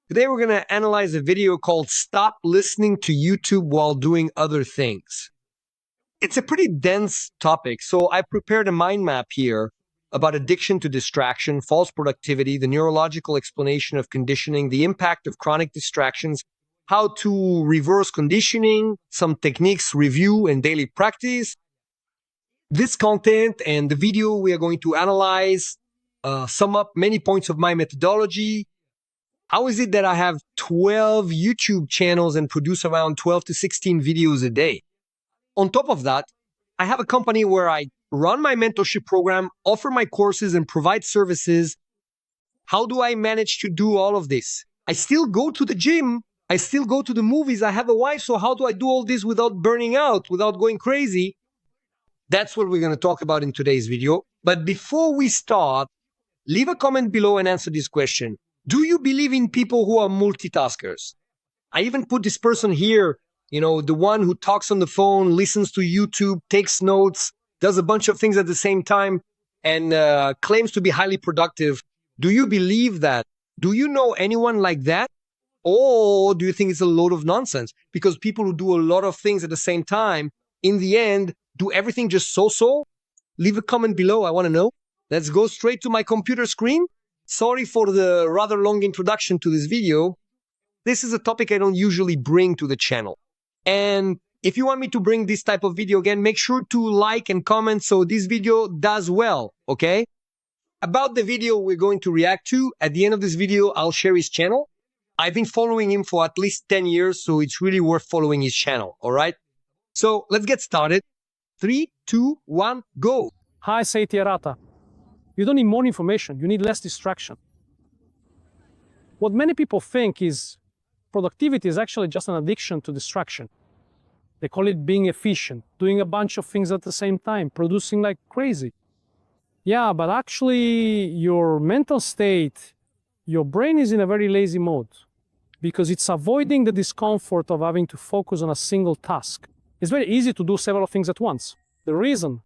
Today we're going to analyze a video called Stop Listening to YouTube While Doing Other Things. It's a pretty dense topic, so I prepared a mind map here about addiction to distraction, false productivity, the neurological explanation of conditioning, the impact of chronic distractions, how to reverse conditioning, some techniques, review, and daily practice. This content and the video we are going to analyze, sum up many points of my methodology. How is it that I have 12 YouTube channels and produce around 12 to 16 videos a day? On top of that, I have a company where I run my mentorship program, offer my courses, and provide services. How do I manage to do all of this? I still go to the gym. I still go to the movies. I have a wife. So how do I do all this without burning out, without going crazy? That's what we're going to talk about in today's video. But before we start, leave a comment below and answer this question. Do you believe in people who are multitaskers? I even put this person here, the one who talks on the phone, listens to YouTube, takes notes, does a bunch of things at the same time, and claims to be highly productive. Do you believe that? Do you know anyone like that? Or do you think it's a load of nonsense? Because people who do a lot of things at the same time, in the end, do everything just so-so? Leave a comment below. I want to know. Let's go straight to my computer screen. Sorry for the rather long introduction to this video. This is a topic I don't usually bring to the channel. And if you want me to bring this type of video again, make sure to like and comment so this video does well, okay? About the video we're going to react to, at the end of this video, I'll share his channel. I've been following him for at least 10 years, so it's really worth following his channel, all right? So let's get started. 3, 2, 1, go. Hi, Seiti Arata. You don't need more information, you need less distraction. What many people think is productivity is actually just an addiction to distraction. They call it being efficient, doing a bunch of things at the same time, producing like crazy. Yeah, but actually your mental state, your brain is in a very lazy mode because it's avoiding the discomfort of having to focus on a single task. It's very easy to do several things at once. The reason.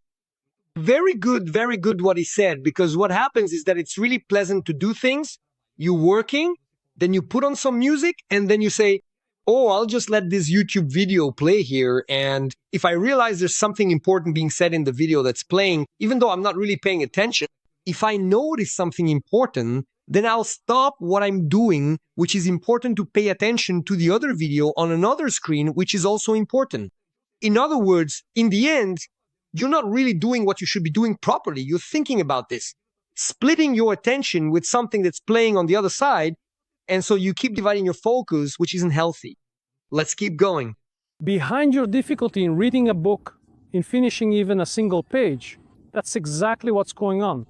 Very good what he said, because what happens is that it's really pleasant to do things. You're working, then you put on some music, and then you say, oh, I'll just let this YouTube video play here. And if I realize there's something important being said in the video that's playing, even though I'm not really paying attention, if I notice something important, then I'll stop what I'm doing, which is important to pay attention to the other video on another screen, which is also important. In other words, in the end, you're not really doing what you should be doing properly. You're thinking about this, splitting your attention with something that's playing on the other side. And so you keep dividing your focus, which isn't healthy. Let's keep going. Behind your difficulty in reading a book, in finishing even a single page, that's exactly what's going on.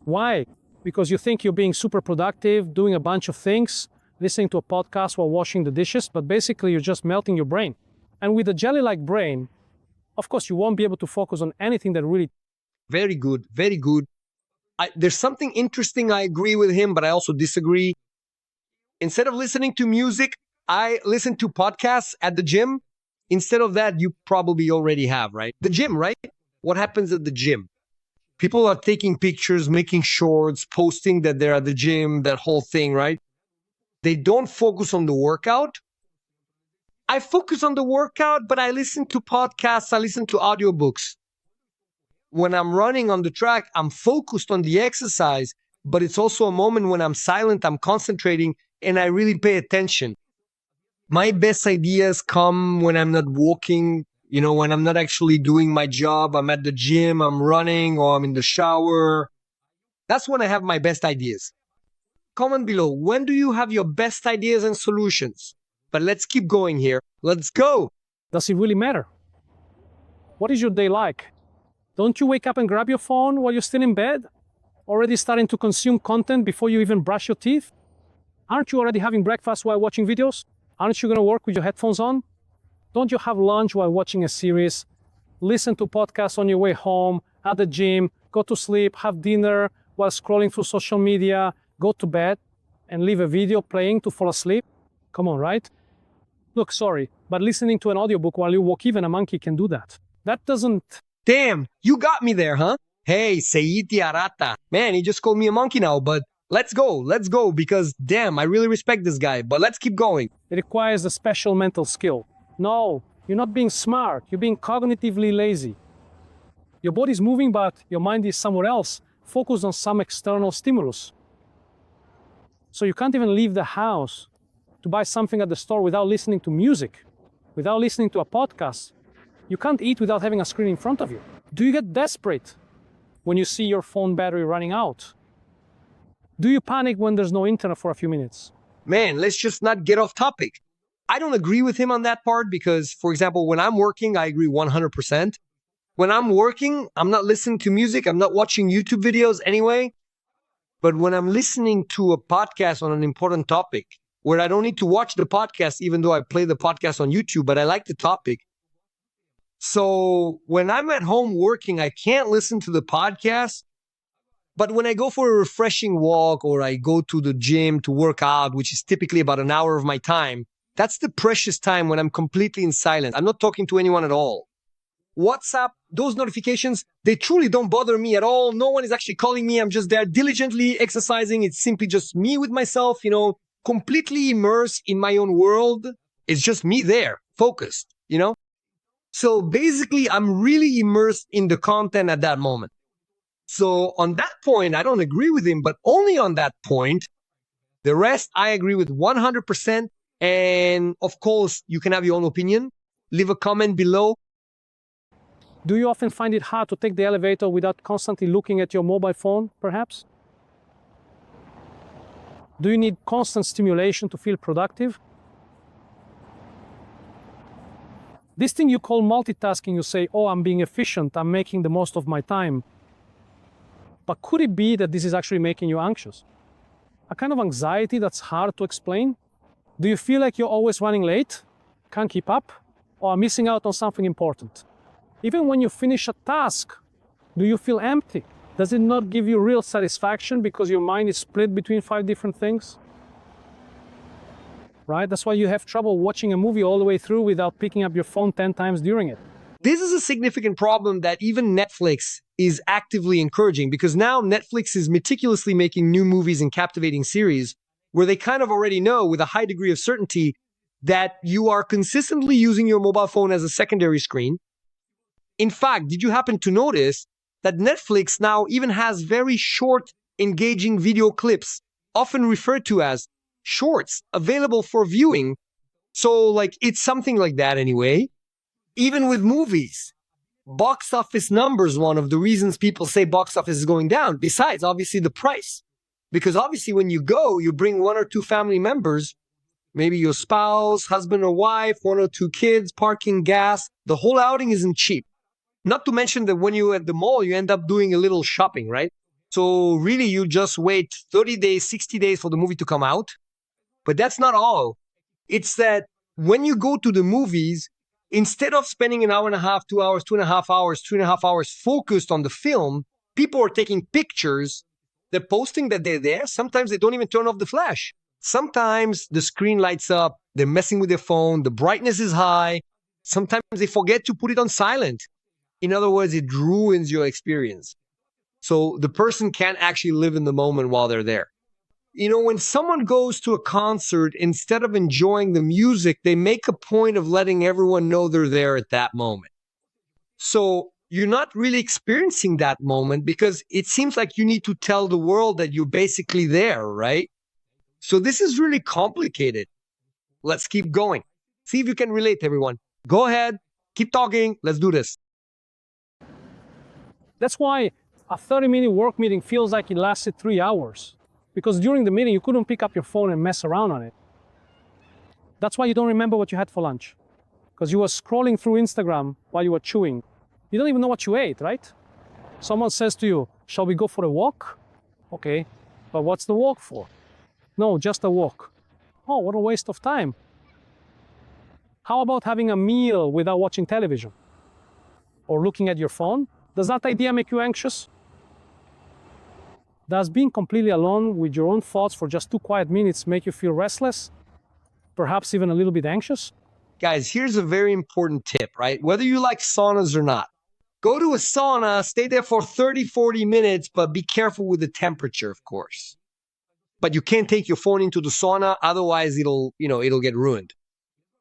Why? Because you think you're being super productive, doing a bunch of things, listening to a podcast while washing the dishes, but basically you're just melting your brain. And with a jelly-like brain, of course, you won't be able to focus on anything that really... Very good. There's something interesting. I agree with him, but I also disagree. Instead of listening to music, I listen to podcasts at the gym. Instead of that, you probably already have, right? The gym, right? What happens at the gym? People are taking pictures, making shorts, posting that they're at the gym, that whole thing, right? They don't focus on the workout. I focus on the workout, but I listen to podcasts, I listen to audiobooks. When I'm running on the track, I'm focused on the exercise, but it's also a moment when I'm silent, I'm concentrating, and I really pay attention. My best ideas come when I'm not walking, when I'm not actually doing my job. I'm at the gym, I'm running, or I'm in the shower. That's when I have my best ideas. Comment below, when do you have your best ideas and solutions? But let's keep going here. Let's go. Does it really matter? What is your day like? Don't you wake up and grab your phone while you're still in bed? Already starting to consume content before you even brush your teeth? Aren't you already having breakfast while watching videos? Aren't you going to work with your headphones on? Don't you have lunch while watching a series? Listen to podcasts on your way home, at the gym, go to sleep, have dinner while scrolling through social media, go to bed, and leave a video playing to fall asleep? Come on, right? Look, sorry, but listening to an audiobook while you walk, even a monkey can do that. That doesn't... Damn, you got me there, huh? Hey, Seiti Arata. Man, he just called me a monkey now, but Let's go, because damn, I really respect this guy, but let's keep going. It requires a special mental skill. No, you're not being smart, you're being cognitively lazy. Your body's moving, but your mind is somewhere else, focused on some external stimulus. So you can't even leave the house to buy something at the store without listening to music, without listening to a podcast. You can't eat without having a screen in front of you. Do you get desperate when you see your phone battery running out? Do you panic when there's no internet for a few minutes? Man, let's just not get off topic. I don't agree with him on that part because, for example, when I'm working, I agree 100%. When I'm working, I'm not listening to music. I'm not watching YouTube videos anyway. But when I'm listening to a podcast on an important topic, where I don't need to watch the podcast, even though I play the podcast on YouTube, but I like the topic. So when I'm at home working, I can't listen to the podcast. But when I go for a refreshing walk or I go to the gym to work out, which is typically about an hour of my time, that's the precious time when I'm completely in silence. I'm not talking to anyone at all. WhatsApp, those notifications, they truly don't bother me at all. No one is actually calling me. I'm just there diligently exercising. It's simply just me with myself, completely immersed in my own world. It's just me there, focused, So basically, I'm really immersed in the content at that moment. So on that point, I don't agree with him, but only on that point. The rest, I agree with 100%. And of course, you can have your own opinion. Leave a comment below. Do you often find it hard to take the elevator without constantly looking at your mobile phone, perhaps? Do you need constant stimulation to feel productive? This thing you call multitasking, you say, oh, I'm being efficient, I'm making the most of my time. But could it be that this is actually making you anxious? A kind of anxiety that's hard to explain? Do you feel like you're always running late, can't keep up, or are missing out on something important? Even when you finish a task, do you feel empty? Does it not give you real satisfaction because your mind is split between 5 different things? Right? That's why you have trouble watching a movie all the way through without picking up your phone 10 times during it. This is a significant problem that even Netflix is actively encouraging because now Netflix is meticulously making new movies and captivating series where they kind of already know with a high degree of certainty that you are consistently using your mobile phone as a secondary screen. In fact, did you happen to notice that Netflix now even has very short, engaging video clips, often referred to as shorts, available for viewing? So, it's something like that anyway. Even with movies, box office numbers, one of the reasons people say box office is going down, besides obviously the price. Because obviously when you go, you bring 1 or 2 family members, maybe your spouse, husband or wife, 1 or 2 kids, parking, gas. The whole outing isn't cheap. Not to mention that when you're at the mall, you end up doing a little shopping, right? So really you just wait 30 days, 60 days for the movie to come out. But that's not all. It's that when you go to the movies, instead of spending an hour and a half, 2 hours, 2.5 hours, 2.5 hours focused on the film, people are taking pictures. They're posting that they're there. Sometimes they don't even turn off the flash. Sometimes the screen lights up. They're messing with their phone. The brightness is high. Sometimes they forget to put it on silent. In other words, it ruins your experience. So the person can't actually live in the moment while they're there. When someone goes to a concert, instead of enjoying the music, they make a point of letting everyone know they're there at that moment. So you're not really experiencing that moment because it seems like you need to tell the world that you're basically there, right? So this is really complicated. Let's keep going. See if you can relate, everyone. Go ahead, keep talking. Let's do this. That's why a 30-minute work meeting feels like it lasted 3 hours. Because during the meeting, you couldn't pick up your phone and mess around on it. That's why you don't remember what you had for lunch. Because you were scrolling through Instagram while you were chewing. You don't even know what you ate, right? Someone says to you, shall we go for a walk? Okay, but what's the walk for? No, just a walk. Oh, what a waste of time. How about having a meal without watching television? Or looking at your phone? Does that idea make you anxious? Does being completely alone with your own thoughts for just 2 quiet minutes make you feel restless? Perhaps even a little bit anxious? Guys, here's a very important tip, right? Whether you like saunas or not, go to a sauna, stay there for 30, 40 minutes, but be careful with the temperature, of course. but you can't take your phone into the sauna, otherwise it'll get ruined.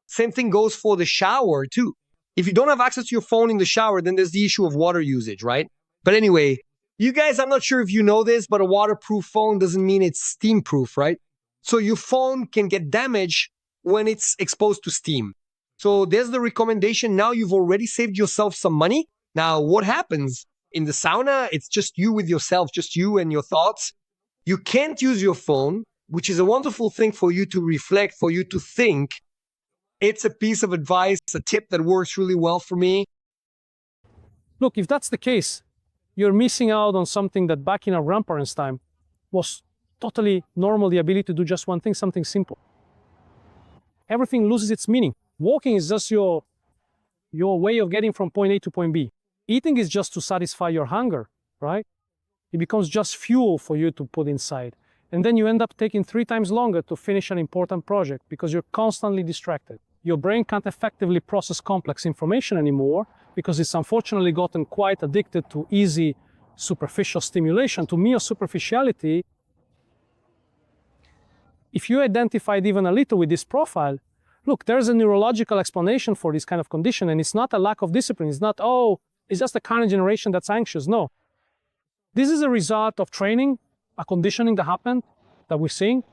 Same thing goes for the shower too. If you don't have access to your phone in the shower, then there's the issue of water usage, right? But anyway, you guys, I'm not sure if you know this, but a waterproof phone doesn't mean it's steam proof, right? So your phone can get damaged when it's exposed to steam. So there's the recommendation. Now you've already saved yourself some money. Now what happens in the sauna? It's just you with yourself, just you and your thoughts. You can't use your phone, which is a wonderful thing for you to reflect, for you to think. It's a piece of advice, a tip that works really well for me. Look, if that's the case, you're missing out on something that back in our grandparents' time was totally normal, the ability to do just one thing, something simple. Everything loses its meaning. Walking is just your way of getting from point A to point B. Eating is just to satisfy your hunger, right? It becomes just fuel for you to put inside. And then you end up taking 3 times longer to finish an important project because you're constantly distracted. Your brain can't effectively process complex information anymore because it's unfortunately gotten quite addicted to easy, superficial stimulation, to mere superficiality. If you identified even a little with this profile, look, there's a neurological explanation for this kind of condition, and it's not a lack of discipline. It's not, oh, it's just the current generation that's anxious. No. This is a result of training, a conditioning that happened, that we're seeing.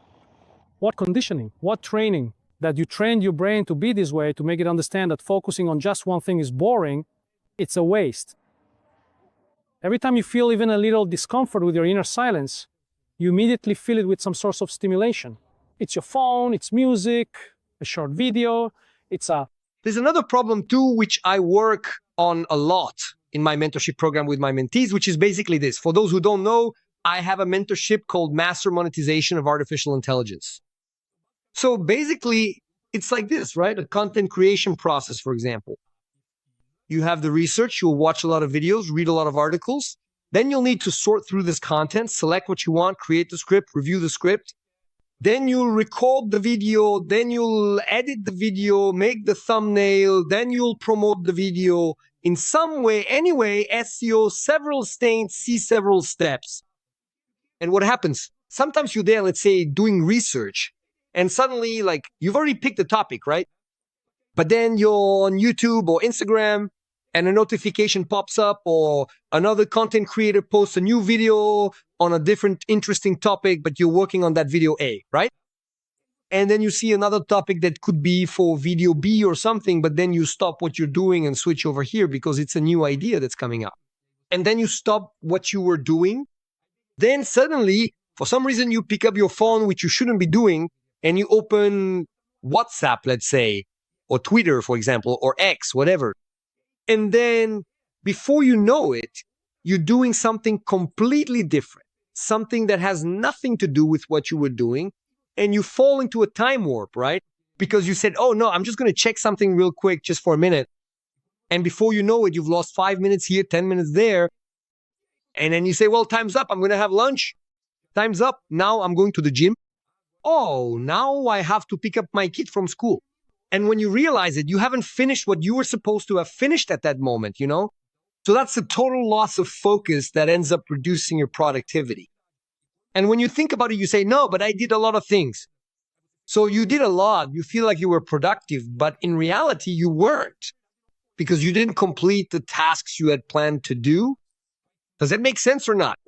What conditioning? What training? That you trained your brain to be this way, to make it understand that focusing on just one thing is boring, it's a waste. Every time you feel even a little discomfort with your inner silence, you immediately fill it with some source of stimulation. It's your phone, it's music, a short video, There's another problem too, which I work on a lot in my mentorship program with my mentees, which is basically this. For those who don't know, I have a mentorship called Master Monetization of Artificial Intelligence. So basically, it's like this, right? A content creation process, for example. You have the research, you'll watch a lot of videos, read a lot of articles. Then you'll need to sort through this content, select what you want, create the script, review the script. Then you'll record the video, then you'll edit the video, make the thumbnail, then you'll promote the video in some way. Anyway, SEO, several states, see several steps. And what happens? Sometimes you're there, let's say, doing research, and suddenly, like, you've already picked the topic, right? But then you're on YouTube or Instagram, and a notification pops up, or another content creator posts a new video on a different interesting topic, but you're working on that video A, right? And then you see another topic that could be for video B or something, but then you stop what you're doing and switch over here because it's a new idea that's coming up. And then you stop what you were doing. Then suddenly, for some reason, you pick up your phone, which you shouldn't be doing, and you open WhatsApp, let's say, or Twitter, for example, or X, whatever. And then before you know it, you're doing something completely different, something that has nothing to do with what you were doing, and you fall into a time warp, right? Because you said, oh no, I'm just going to check something real quick just for a minute. And before you know it, you've lost 5 minutes here, 10 minutes there. And then you say, well, time's up. I'm going to have lunch. Time's up. Now I'm going to the gym. Oh, now I have to pick up my kid from school. And when you realize it, you haven't finished what you were supposed to have finished at that moment, you know? So that's a total loss of focus that ends up reducing your productivity. And when you think about it, you say, no, but I did a lot of things. So you did a lot. You feel like you were productive, but in reality, you weren't, because you didn't complete the tasks you had planned to do. Does that make sense or not?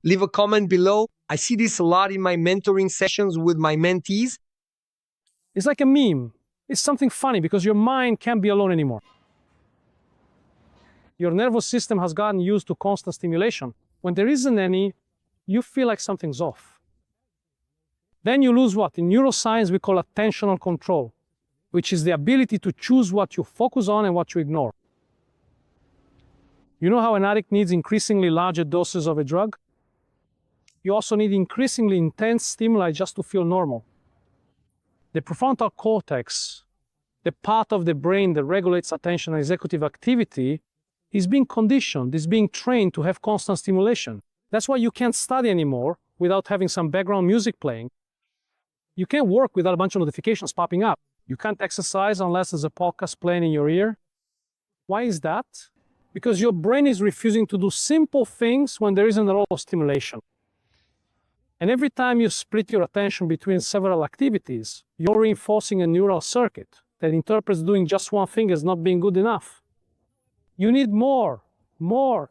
Leave a comment below. I see this a lot in my mentoring sessions with my mentees. It's like a meme. It's something funny because your mind can't be alone anymore. Your nervous system has gotten used to constant stimulation. When there isn't any, you feel like something's off. Then you lose what? In neuroscience, we call attentional control, which is the ability to choose what you focus on and what you ignore. You know how an addict needs increasingly larger doses of a drug? You also need increasingly intense stimuli just to feel normal. The prefrontal cortex, the part of the brain that regulates attention and executive activity, is being conditioned, is being trained to have constant stimulation. That's why you can't study anymore without having some background music playing. You can't work without a bunch of notifications popping up. You can't exercise unless there's a podcast playing in your ear. Why is that? Because your brain is refusing to do simple things when there isn't a lot of stimulation. And every time you split your attention between several activities, you're reinforcing a neural circuit that interprets doing just one thing as not being good enough. You need more,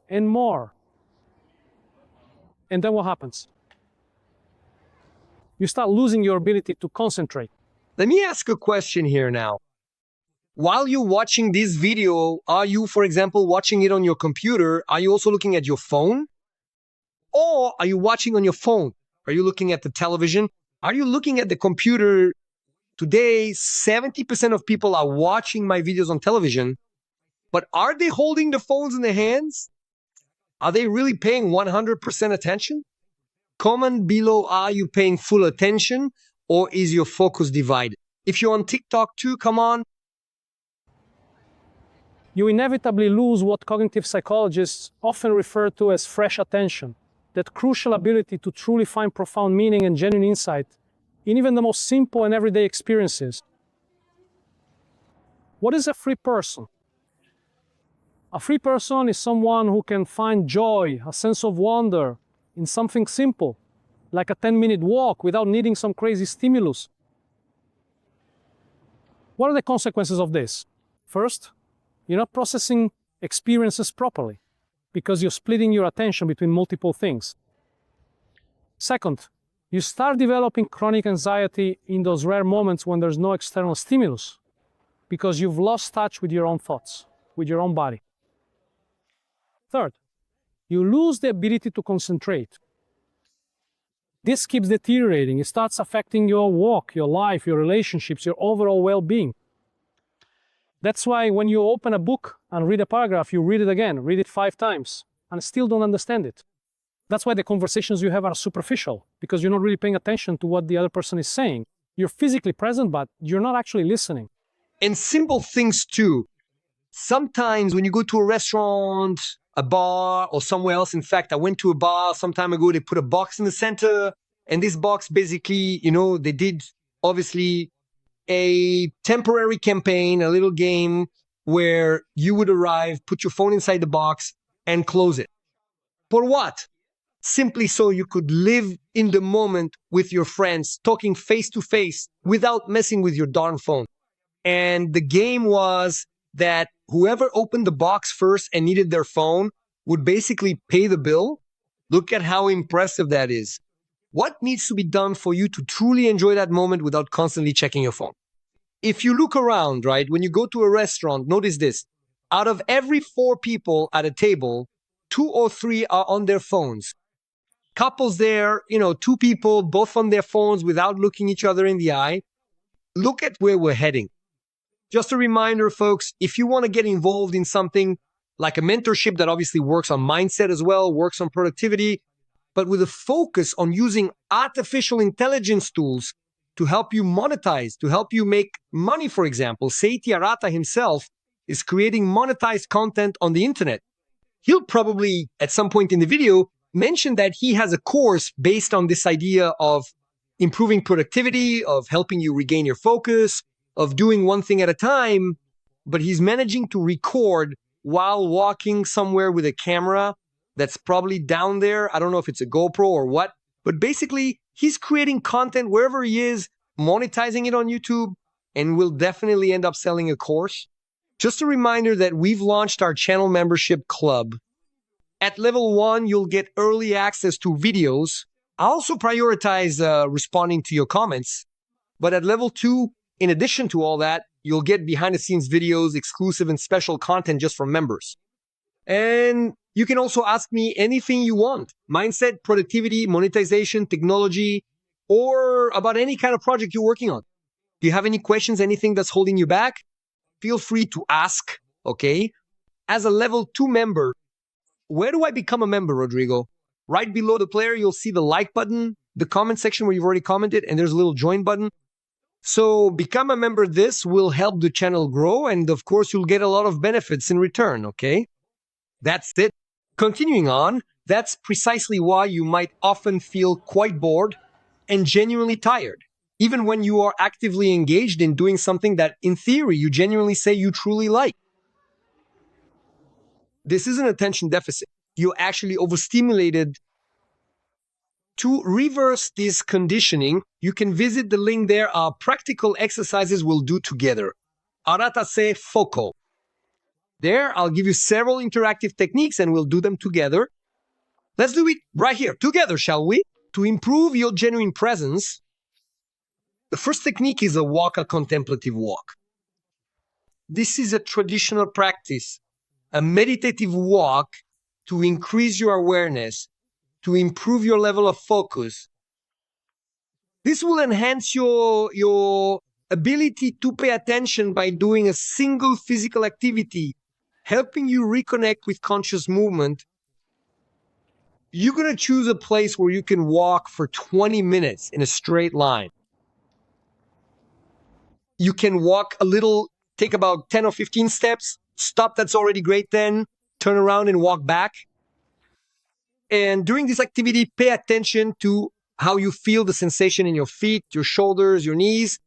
and more. And then what happens? You start losing your ability to concentrate. Let me ask a question here now. While you're watching this video, are you, for example, watching it on your computer? Are you also looking at your phone? Or are you watching on your phone? Are you looking at the television? Are you looking at the computer? Today, 70% of people are watching my videos on television, but are they holding the phones in their hands? Are they really paying 100% attention? Comment below, are you paying full attention or is your focus divided? If you're on TikTok too, come on. You inevitably lose what cognitive psychologists often refer to as fresh attention, that crucial ability to truly find profound meaning and genuine insight in even the most simple and everyday experiences. What is a free person? A free person is someone who can find joy, a sense of wonder in something simple, like a 10-minute walk without needing some crazy stimulus. What are the consequences of this? First, you're not processing experiences properly because you're splitting your attention between multiple things. Second, you start developing chronic anxiety in those rare moments when there's no external stimulus because you've lost touch with your own thoughts, with your own body. Third, you lose the ability to concentrate. This keeps deteriorating. It starts affecting your work, your life, your relationships, your overall well-being. That's why when you open a book and read a paragraph, you read it again, read it 5 times, and still don't understand it. That's why the conversations you have are superficial, because you're not really paying attention to what the other person is saying. You're physically present, but you're not actually listening. And simple things too. Sometimes when you go to a restaurant, a bar, or somewhere else, in fact, I went to a bar some time ago, they put a box in the center, and this box basically, they did obviously a temporary campaign, a little game where you would arrive, put your phone inside the box, and close it. For what? Simply so you could live in the moment with your friends, talking face to face without messing with your darn phone. And the game was that whoever opened the box first and needed their phone would basically pay the bill. Look at how impressive that is. What needs to be done for you to truly enjoy that moment without constantly checking your phone? If you look around, right, when you go to a restaurant, notice this. Out of every 4 people at a table, 2 or 3 are on their phones. Couples there, 2 people, both on their phones without looking each other in the eye. Look at where we're heading. Just a reminder, folks, if you want to get involved in something like a mentorship that obviously works on mindset as well, works on productivity, but with a focus on using artificial intelligence tools to help you monetize, to help you make money, for example. Seiti Arata himself is creating monetized content on the internet. He'll probably, at some point in the video, mention that he has a course based on this idea of improving productivity, of helping you regain your focus, of doing one thing at a time, but he's managing to record while walking somewhere with a camera that's probably down there. I don't know if it's a GoPro or what, but basically he's creating content wherever he is, monetizing it on YouTube, and will definitely end up selling a course. Just a reminder that we've launched our channel membership club. At level 1, you'll get early access to videos. I also prioritize responding to your comments, but at level 2, in addition to all that, you'll get behind-the-scenes videos, exclusive and special content just from members. And you can also ask me anything you want. Mindset, productivity, monetization, technology, or about any kind of project you're working on. Do you have any questions, anything that's holding you back? Feel free to ask, okay? As a level 2 member, where do I become a member, Rodrigo? Right below the player, you'll see the like button, the comment section where you've already commented, and there's a little join button. So become a member. This will help the channel grow, and of course, you'll get a lot of benefits in return, okay? That's it. Continuing on, that's precisely why you might often feel quite bored and genuinely tired, even when you are actively engaged in doing something that, in theory, you genuinely say you truly like. This is an attention deficit. You're actually overstimulated To reverse this conditioning, you can visit the link there. Our practical exercises we'll do together. Advertise foco. There, I'll give you several interactive techniques and we'll do them together. Let's do it right here, together, shall we? To improve your genuine presence, the first technique is a contemplative walk. This is a traditional practice, a meditative walk to increase your awareness, to improve your level of focus. This will enhance your ability to pay attention by doing a single physical activity, helping you reconnect with conscious movement. You're going to choose a place where you can walk for 20 minutes in a straight line. You can walk a little, take about 10 or 15 steps, stop, that's already great then, turn around and walk back. And during this activity, pay attention to how you feel the sensation in your feet, your shoulders, your knees.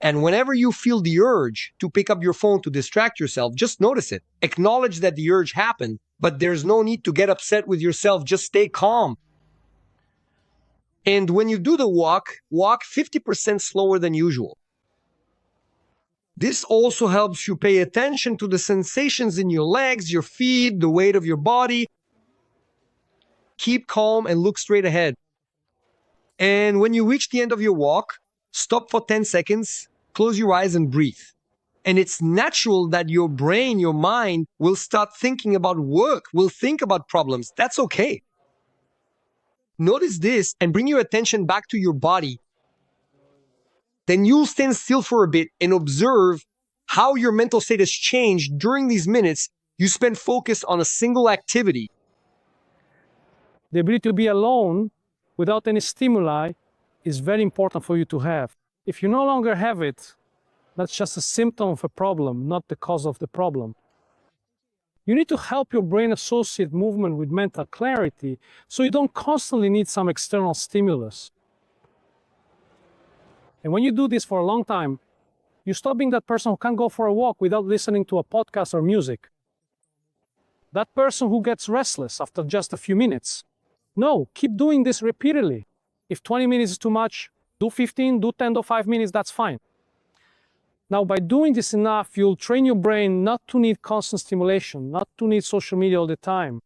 And whenever you feel the urge to pick up your phone to distract yourself, just notice it. Acknowledge that the urge happened, but there's no need to get upset with yourself. Just stay calm. And when you do the walk 50% slower than usual. This also helps you pay attention to the sensations in your legs, your feet, the weight of your body. Keep calm and look straight ahead. And when you reach the end of your walk, stop for 10 seconds, close your eyes and breathe. And it's natural that your brain, your mind will start thinking about work, will think about problems. That's okay. Notice this and bring your attention back to your body. Then you'll stand still for a bit and observe how your mental state has changed during these minutes you spend focus on a single activity. The ability to be alone without any stimuli is very important for you to have. If you no longer have it, that's just a symptom of a problem, not the cause of the problem. You need to help your brain associate movement with mental clarity so you don't constantly need some external stimulus. And when you do this for a long time, you stop being that person who can't go for a walk without listening to a podcast or music. That person who gets restless after just a few minutes. No, keep doing this repeatedly. If 20 minutes is too much, do 15, do 10 or 5 minutes, that's fine. Now, by doing this enough, you'll train your brain not to need constant stimulation, not to need social media all the time.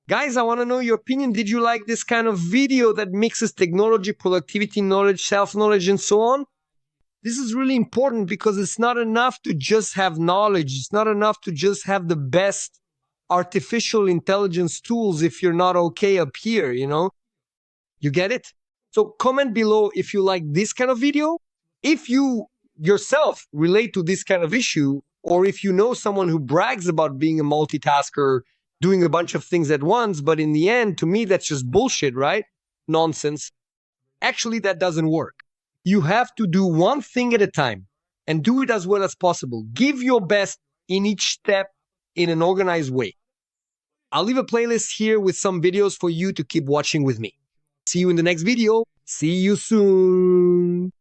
Guys, I want to know your opinion. Did you like this kind of video that mixes technology, productivity, knowledge, self-knowledge, and so on? This is really important because it's not enough to just have knowledge. It's not enough to just have the best artificial intelligence tools if you're not okay up here, you know? You get it? So comment below if you like this kind of video, if you yourself relate to this kind of issue, or if you know someone who brags about being a multitasker, doing a bunch of things at once, but in the end, to me, that's just bullshit, right? Nonsense. Actually, that doesn't work. You have to do one thing at a time and do it as well as possible. Give your best in each step in an organized way. I'll leave a playlist here with some videos for you to keep watching with me. See you in the next video. See you soon.